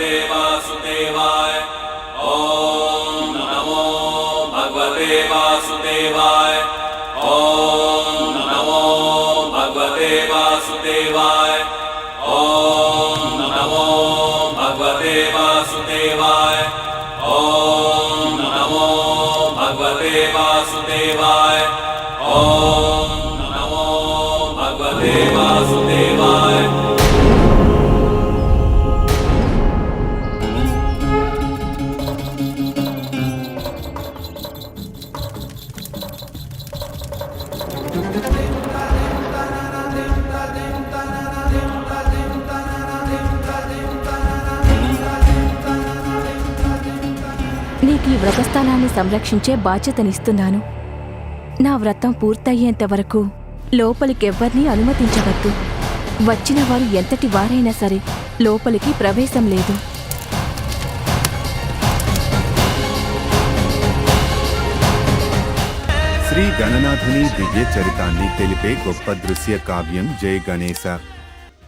भगवते वासुदेवाय। ॐ नमो भगवते वासुदेवाय। ॐ नमो भगवते वासुदेवाय। ॐ नमो भगवते वासुदेवाय। ॐ नमो भगवते वासुदेवाय। ॐ नमो भगवते वासुदेवाय। నీకు ఈ వ్రతస్థానాన్ని సంరక్షించే బాధ్యతనిస్తున్నాను. నా వ్రతం పూర్తయ్యేంత వరకు లోపలికెవ్వర్నీ అనుమతించవద్దు. వచ్చిన వారు ఎంతటి వారైనా సరే లోపలికి ప్రవేశం లేదు. శ్రీ గణనాథుని దివ్య చరితాన్ని తెలిపే గొప్ప దృశ్య కావ్యం జయ గణేశ.